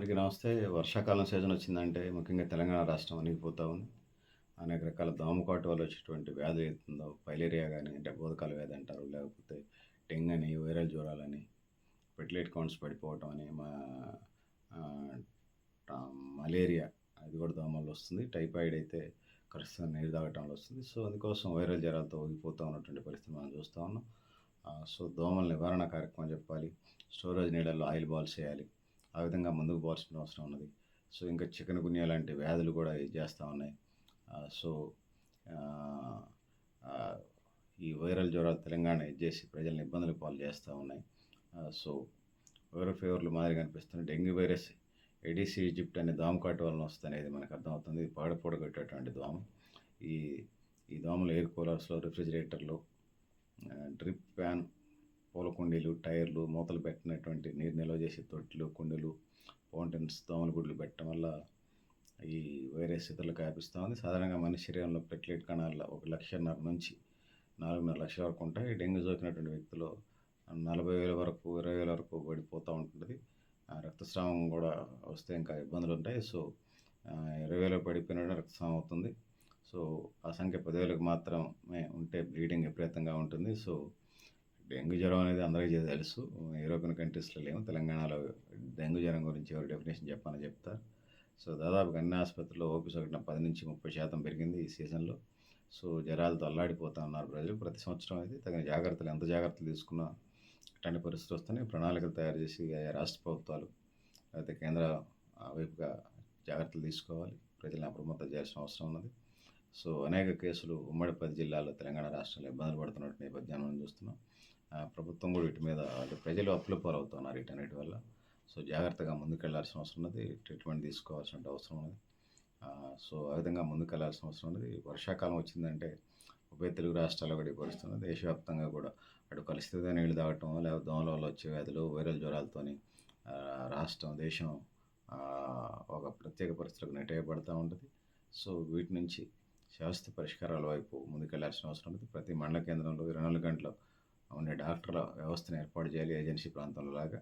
అందరికీ నమస్తే. వర్షాకాలం సీజన్ వచ్చిందంటే ముఖ్యంగా తెలంగాణ రాష్ట్రం వణికిపోతా ఉంది. అనేక రకాల దోమకాటు వల్ల వచ్చేటువంటి వ్యాధి ఏతుందో ఫైలేరియా గాని, అంటే బోదకాల వ్యాధి అంటారు. లేకపోతే డెంగ్ అని, వైరల్ జ్వరాలని, ప్లేట్లెట్ కౌంట్స్ పడిపోవటం అని, ఆహ్, మలేరియా అది కూడా దోమల వల్ల వస్తుంది. టైఫాయిడ్ అయితే కలుషితమైన నీరు తాగటం వల్ల వస్తుంది. సో, అందుకోసం వైరల్ జ్వరాలతో ఊగిపోతా ఉన్నటువంటి పరిస్థితి మనం చూస్తా ఉన్నాం. సో, దోమల నివారణ కార్యక్రమం చెప్పాలి. స్టోరేజ్ నీళ్ళల్లో ఆయిల్ బాల్స్ ఏయాలి. ఆ విధంగా ముందుకు పోవాల్సిన అవసరం ఉన్నది. సో, ఇంకా చికెన్ గున్యా లాంటి వ్యాధులు కూడా ఇది చేస్తా ఉన్నాయి. సో, ఆహ్, ఆహ్, ఈ వైరల్ జ్వరాలు తెలంగాణ ఇది చేసి ప్రజల్ని ఇబ్బందులకు పాలు చేస్తా ఉన్నాయి. సో, వైరల్ ఫీవర్‌లు మాదిరిగా అనిపిస్తున్నాయి. డెంగ్యూ వైరస్ ఎడీసీ ఈజిప్ట్ అనే దోమ కాటు వలన వస్తదనేది మనకు అర్థమవుతుంది. ఇది పగటిపూట దోమ. ఈ ఈ దోమలు ఎయిర్ కూలర్స్‌లో, రిఫ్రిజిరేటర్‌లో, డ్రిప్ ఫ్యాన్, పూల కుండీలు, టైర్లు, మూతలు పెట్టినటువంటి నీరు నిల్వ చేసే తొట్టెలు, కుండీలు, ఫౌంటైన్స్, దోమల గుడ్లు పెట్టడం వల్ల ఈ వైరస్ ఇతరులకు వ్యాపిస్తా ఉంది. సాధారణంగా మనిషి శరీరంలో ప్లేట్లెట్ కణాల్లో 1,50,000 నుంచి 4,5 లక్షల వరకు ఉంటాయి. డెంగ్యూ సోకినటువంటి వ్యక్తిలో 40,000 వరకు, 20,000 వరకు పడిపోతూ ఉంటుంటది. రక్తస్రావం కూడా వస్తే ఇంకా ఇబ్బందులుంటాయి. సో, 20,000 పడిపోయినా రక్తస్రావం అవుతుంది. సో, ఆ సంఖ్య 10,000కి మాత్రమే ఉంటే బ్లీడింగ్ విపరీతంగా ఉంటుంది. సో, డెంగ్యూ జ్వరం అనేది అందరికీ తెలుసు. యూరోపియన్ కంట్రీస్‌లో లేము. తెలంగాణలో డెంగ్యూ జ్వరం గురించి ఎవరు డెఫినిషన్ చెప్పమని చెప్తారు. సో, దాదాపుగా అన్ని ఆసుపత్రుల్లో ఓపీ సగటున 10-30% పెరిగింది ఈ సీజన్‌లో. సో, జ్వరాలతో అల్లాడిపోతా ఉన్నారు ప్రజలు. ప్రతి సంవత్సరం అయితే తగిన జాగ్రత్తలు ఎంత జాగ్రత్తలు తీసుకున్నా ఇట్లాంటి పరిస్థితులు వస్తున్నాయి. ప్రణాళికలు తయారు చేసి ఆయా రాష్ట్ర ప్రభుత్వాలు లేకపోతే కేంద్ర వైపుగా జాగ్రత్తలు తీసుకోవాలి. ప్రజల్ని అప్రమత్తం చేయాల్సిన అవసరం ఉన్నది. సో, అనేక కేసులు ఉమ్మడి 10 జిల్లాల్లో తెలంగాణ రాష్ట్రంలో ఇబ్బందులు పడుతున్నట్టు నేపథ్యాన్ని మనం చూస్తున్నాం. ప్రభుత్వం కూడా వీటి మీద అంటే ప్రజలు అప్పుల పాలవుతున్నారు వీటన్నిటి వల్ల. సో, జాగ్రత్తగా ముందుకెళ్లాల్సిన అవసరం ఉన్నది. ట్రీట్మెంట్ తీసుకోవాల్సిన అవసరం ఉన్నది. సో, ఆ విధంగా ముందుకెళ్లాల్సిన అవసరం ఉన్నది. వర్షాకాలం వచ్చిందంటే ఉభయ తెలుగు రాష్ట్రాల్లో కూడా ఈ పరిస్థితి ఉన్నది. దేశవ్యాప్తంగా కూడా అటు కలుషితమైన నీళ్లు తాగటం, లేకపోతే దోమల వల్ల వచ్చే వ్యాధులు, వైరల్ జ్వరాలతోని రాష్ట్రం, దేశం ఒక ప్రత్యేక పరిస్థితులకు నెట్టేయబడతా ఉంటది. సో, వీటి నుంచి శాశ్వత పరిష్కారాల వైపు ముందుకెళ్లాల్సిన అవసరం ఉంది. ప్రతి మండల కేంద్రంలో 24 గంటలు ఉండే డాక్టర్ల వ్యవస్థను ఏర్పాటు చేయాలి ఏజెన్సీ ప్రాంతంలో లాగా.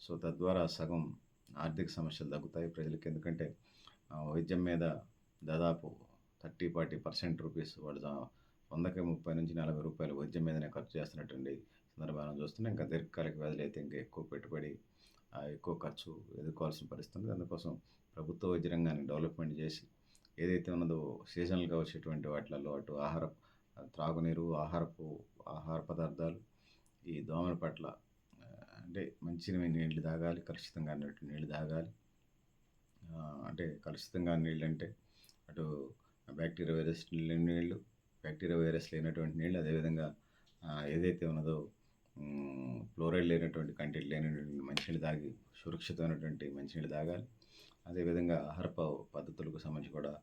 సో, తద్వారా సగం ఆర్థిక సమస్యలు తగ్గుతాయి ప్రజలకి. ఎందుకంటే వైద్యం మీద దాదాపు 30-40% రూపీస్ వాళ్ళు 100కి 30-40 వైద్యం మీదనే ఖర్చు చేస్తున్నటువంటి సందర్భాలను చూస్తున్నాం. ఇంకా దీర్ఘకాలిక వ్యాధులు అయితే ఇంకా ఎక్కువ పెట్టుబడి, ఎక్కువ ఖర్చు ఎదుర్కోవాల్సిన పరిస్థితి ఉంది. అందుకోసం ప్రభుత్వ వైద్య రంగాన్ని డెవలప్మెంట్ చేసి ఏదైతే ఉన్నదో సీజనల్‌గా వచ్చేటువంటి వాటిలలో అటు త్రాగునీరు, ఆహార పదార్థాలు, ఈ దోమల పట్ల అంటే మంచి నీళ్ళు తాగాలి. కలుషితంగా అన్నటువంటి నీళ్ళు తాగాలి. అంటే కలుషితంగా నీళ్ళంటే అటు బ్యాక్టీరియా వైరస్ లేని నీళ్ళు, బ్యాక్టీరియా వైరస్ లేనటువంటి నీళ్ళు, అదేవిధంగా ఏదైతే ఉన్నదో ఫ్లోరైడ్ లేనటువంటి, కంటెంట్ లేనటువంటి మంచినీళ్ళు తాగి సురక్షితమైనటువంటి మంచినీళ్ళు తాగాలి. అదేవిధంగా ఆహారపు పద్ధతులకు సంబంధించి కూడా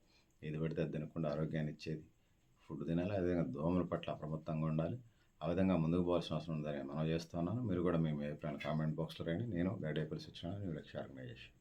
ఏది పడితే అది తినకుండా ఆరోగ్యాన్ని ఇచ్చేది ఫుడ్ తినాలి. అదేవిధంగా దోమల పట్ల అప్రమత్తంగా ఉండాలి. ఆ విధంగా ముందుకు పోవాల్సిన అవసరం ఉందని మనం చేస్తున్నాను. మీరు కూడా మీ అభిప్రాయాన్ని కామెంట్ బాక్స్‌లో రాయండి. నేను గైడేపల్లి సత్యనారాయణ, న్యూ లక్ష్య ఆర్గనైజేషన్.